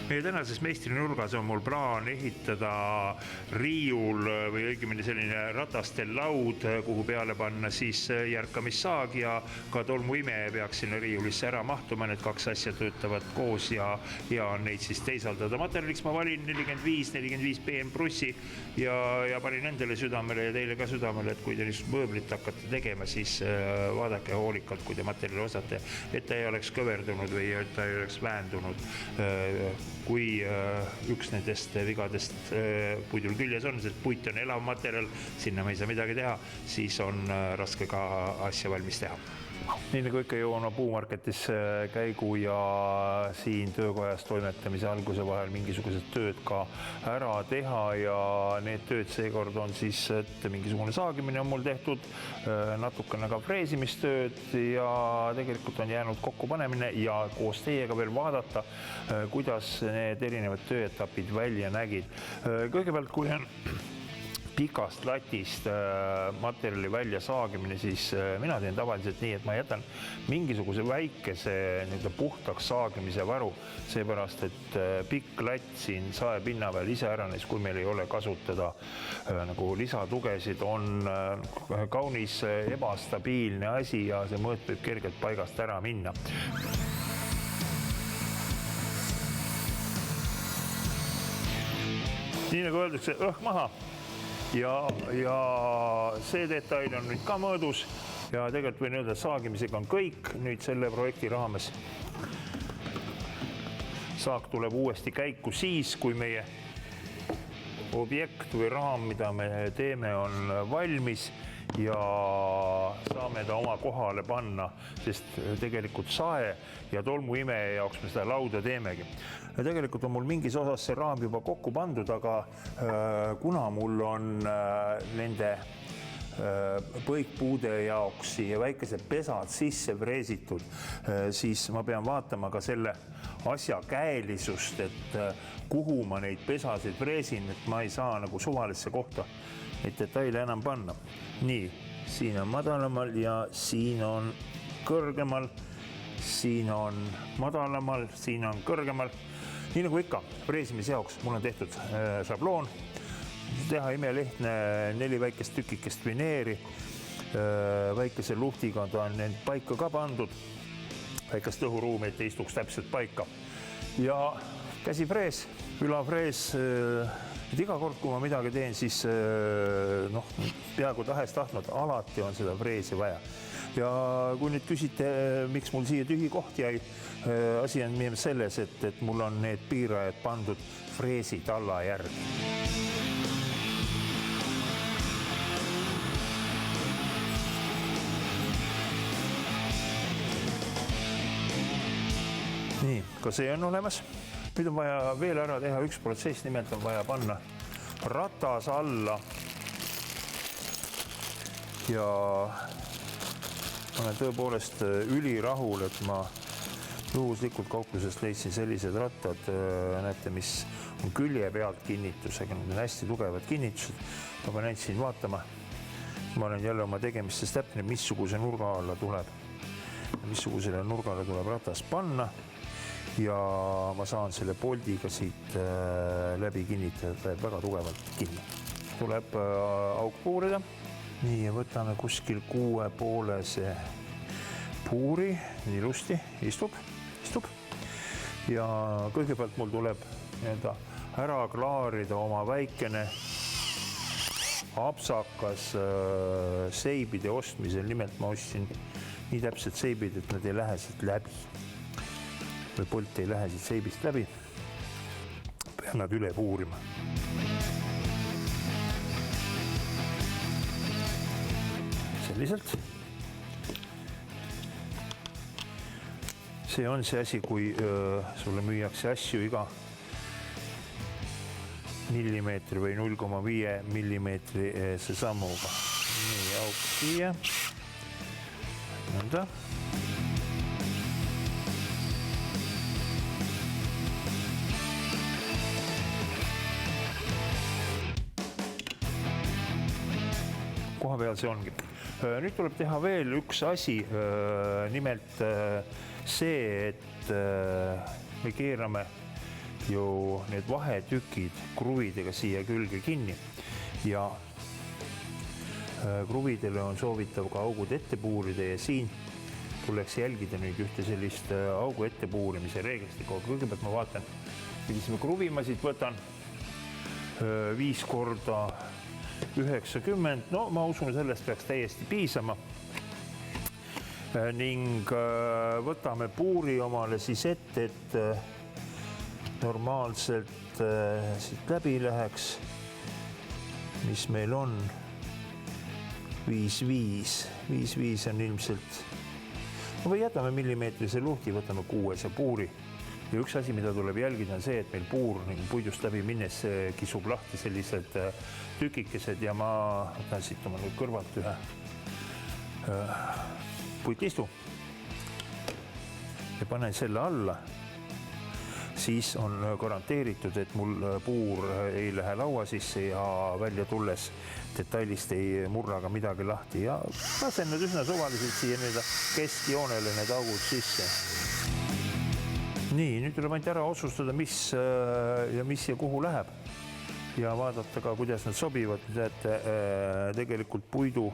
Meie tänases meistrinurgas on mul plaan ehitada riiul või õigemini selline ratastel laud, kuhu peale panna siis järkamissaag ja ka tolmuime peaks sinna riiulisse ära mahtuma. Need kaks asja töötavad koos ja on neid siis teisaldada. Materjaliks ma valin 45 PM Brussi ja panin endale südamele ja teile ka südamele, et kui te niisugust mööblit hakkate tegema, siis vaadake hoolikalt, kui te materjali osate, et ta ei oleks kõverdunud või et ta ei oleks väändunud. Kui üks nendest vigadest puidul küljes on, sest puit on elav materjal, sinna me ei saa midagi teha, siis on raske ka asja valmis teha. Nii nagu ikka jõuan puumarketis käigu ja siin töökojas toimetamise alguse vahel mingisugused tööd ka ära teha ja need tööd seekord on siis, et mingisugune saagimine on mul tehtud, natukene ka freesimistööd ja tegelikult on jäänud kokkupanemine ja koos teiega veel vaadata, kuidas need erinevad tööetapid välja nägid. Kõigepealt, kui on pikast latist materjali välja saagimine, siis mina teen tavaliselt nii, et ma jätan mingisuguse väikese puhtaks saagimise varu, seepärast, et pikk latt siin saepinna peal iseäranis, kui meil ei ole kasutada nagu lisatugesid, on kaunis ebastabiilne asi ja see mõõt võib kergelt paigast ära minna. Nii nagu öeldakse, maha. Ja see detail on nüüd ka mõõdus ja tegelikult võin öelda, et saagimisega on kõik nüüd selle projekti raames. Saak tuleb uuesti käiku siis, kui meie objekt või raam, mida me teeme, on valmis ja saame ta oma kohale panna, sest tegelikult sae ja tolmuimeja jaoks me seda lauda teemegi. Ja tegelikult on mul mingis osas see raam juba kokku pandud, aga kuna mul on nende põikpuude jaoks ja väikesed pesad sisse freesitud, siis ma pean vaatama ka selle asja käelisust, et kuhu ma neid pesasid freesin, et ma ei saa nagu suvalisse kohta neid detaile enam panna. Nii, siin on madalamal ja siin on kõrgemal, siin on madalamal, siin on kõrgemal. Nii nagu ikka, freesimise jaoks mul on tehtud šabloon, teha imelihtne 4 väikest tükikest vineeri, väikese luhtiga on need paika ka pandud, väikest õhuruumi, et istuks täpselt paika. Ja käsifrees, ülafrees, et iga kord, kui ma midagi teen, siis peaaegu tahes-tahtnud, alati on seda freesi vaja. Ja kui nüüd küsite, miks mul siia tühi koht jäi, asi on selles, et mul on need piirajad pandud freesi talla järgi. Nii, ka see on olemas. Nüüd on vaja veel ära teha üks protsess, nimelt on vaja panna ratas alla ja olen tõepoolest ülirahul, et ma juhuslikult kauplusest leidsin sellised rattad, näete, mis on külje pealt kinnitusega, need on hästi tugevad kinnitused. Ma pean ainult siin vaatama, ma olen jälle oma tegemistes täpne, missuguse nurga alla tuleb, missugusele nurgale tuleb ratas panna ja ma saan selle poldiga siit läbi kinnitada väga tugevalt kinni. Tuleb auk puurida. Nii, ja võtame kuskil 6,5 puuri, nii ilusti, istub. Ja kõigepealt mul tuleb ära klaarida oma väikene apsakas seibide ostmisel. Nimelt ma ostsin nii täpselt seibid, et nad ei lähe siit läbi. Või polt ei lähe siit seibist läbi. Pean nad üle puurima. Selliselt. See on see asi, kui sulle müüakse asju iga millimeetri või 0,5 millimeetri see sammuga. Nii, auk siia. Nõnda. Koha peal see ongi. Nüüd tuleb teha veel üks asi, nimelt see, et me keerame ju need vahetükid kruvidega siia külge kinni ja kruvidele on soovitav ka augud ette puurida ja siin tuleks jälgida nüüd ühte sellist augu ette puurimise reeglistikku. Kõigepealt ma vaatan, millisime kruvimasid võtan 5 korda 90, no ma usun, sellest peaks täiesti piisama. Ning võtame puuri omale siis ette, et normaalselt siit läbi läheks, mis meil on 5,5 on ilmselt, või jätame millimeetrise luhti, võtame 6 puuri. Ja üks asi, mida tuleb jälgida, on see, et meil puur puidust läbi minnes kisub lahti sellised tükikesed ja ma võtan siit oma nüüd kõrvalt ühe puitistu ja panen selle alla. Siis on garanteeritud, et mul puur ei lähe laua sisse ja välja tulles detailist ei murra ka midagi lahti ja lasen nüüd üsna suvaliselt siia nüüd keskjoonele need augud sisse. Nii, nüüd tuleb ainult ära otsustada, mis ja kuhu läheb ja vaadata ka, kuidas nad sobivad. Tegelikult puidu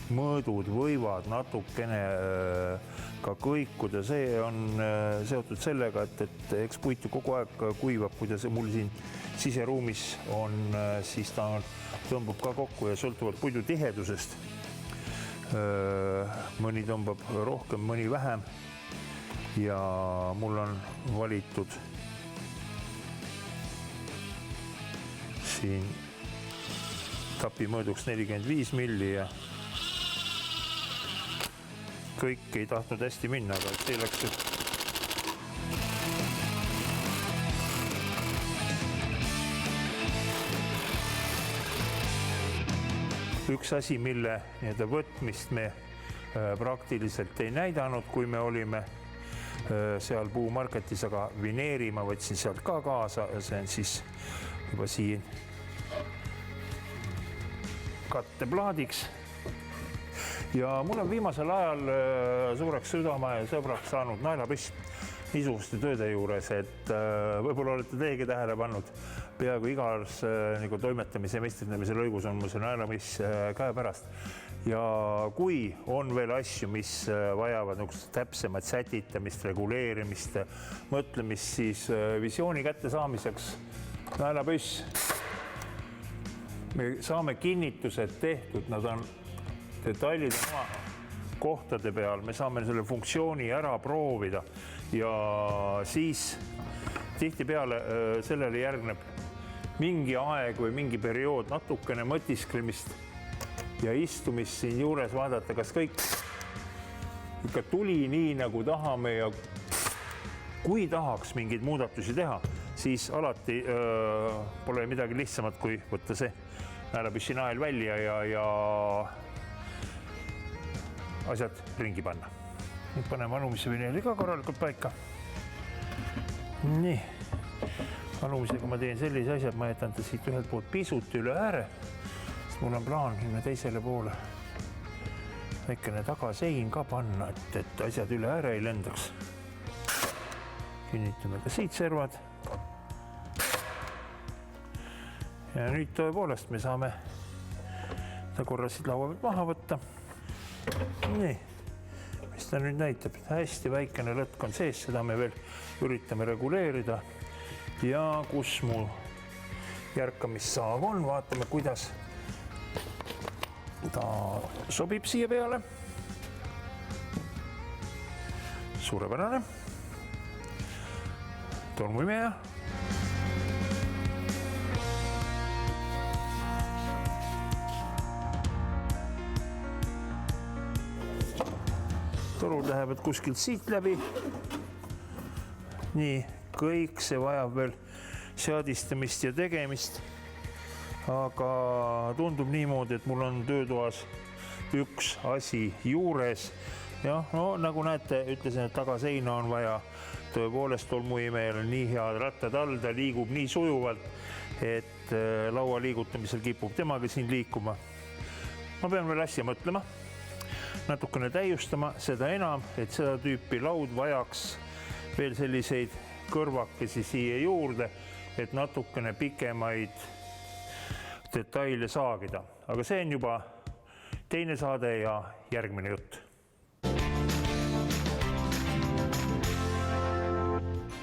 mõõdud võivad natukene ka kõikuda. See on seotud sellega, et eks puit ju kogu aeg kuivab, kuidas mul siin siseruumis on, siis ta tõmbab ka kokku ja sõltuvalt puidu tihedusest. Mõni tõmbab rohkem, mõni vähem ja mul on valitud siin tapi mõõduks 45 milli ja kõik ei tahtnud hästi minna, aga see läks üks asi, mille võtmist me praktiliselt ei näidanud, kui me olime seal puumarketis, aga vineeri ma võtsin sealt ka kaasa ja see on siis juba siin katteplaadiks. Ja mul on viimasel ajal suureks südame ja sõbraks saanud naelapüss niisuguste tööde juures, et võib-olla olete teiegi tähele pannud, peaaegu igas nagu toimetamise ja meisterdamise lõigus on mul see naelapüss käepärast. Ja kui on veel asju, mis vajavad täpsemat sätitamist, reguleerimist, mõtlemist, siis visiooni kätte saamiseks naelapüss. Me saame kinnitused tehtud, nad on detailid oma kohtade peal, me saame selle funktsiooni ära proovida ja siis tihtipeale sellele järgneb mingi aeg või mingi periood natukene mõtisklemist ja istumist siin juures vaadata, kas kõik ikka tuli nii, nagu tahame ja kui tahaks mingeid muudatusi teha, siis alati pole midagi lihtsamat, kui võtta see naelapüssi nael välja ja asjad ringi panna. Nüüd paneme alumise vineeli ka korralikult paika. Nii, alumisega ma teen sellise asja, et ma jätan ta siit ühelt poolt pisut üle ääre, sest mul on plaan minna teisele poole väikene tagasein ka panna, et asjad üle ääre ei lendaks. Kinnitame ka siit servad. Ja nüüd tõepoolest me saame ta korra siit laua pealt maha võtta. Nii, mis ta nüüd näitab? Hästi väikene lõtk on sees, seda me veel üritame reguleerida. Ja kus mu järkamissaag on, vaatame, kuidas ta sobib siia peale. Suurepärane. Tolmuimeja. Torud lähevad kuskilt siit läbi. Nii, kõik see vajab veel seadistamist ja tegemist. Aga tundub niimoodi, et mul on töötoas üks asi juures. Ja, no, nagu näete, ütlesin, et tagaseina on vaja. Tõepoolest tolmuimejal on nii head rattad all, ta liigub nii sujuvalt, et laua liigutamisel kipub temaga siin liikuma. Ma pean veel asja mõtlema. Natukene täiustama, seda enam, et seda tüüpi laud vajaks veel selliseid kõrvakesi siia juurde, et natukene pikemaid detaile saagida. Aga see on juba teine saade ja järgmine jutt.